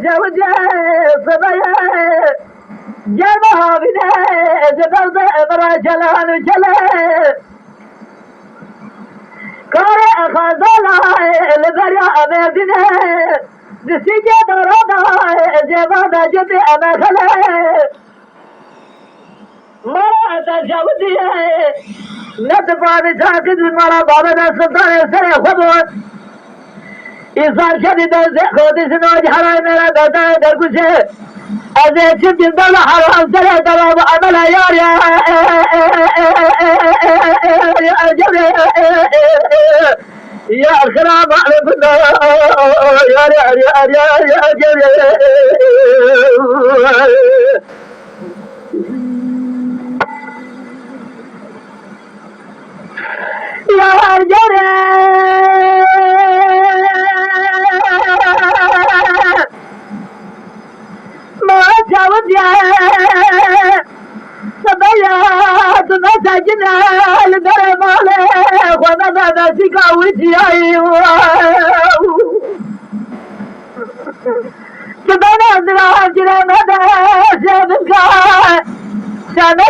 شوجه صبايا جمعها بنا زبرد امرا جلان جلا كاري خازالا لبريا امردنا دسيجي درادا زبادا جدي امخلا مرا تشوجه نتفاني ساكت المرا بابنا سلطان سري خبوت İnsan kendinden kodisini o haramlara döner derkuşe Azze çimdinden haram sere devamı amele yar ya Ya kıram alımında Sana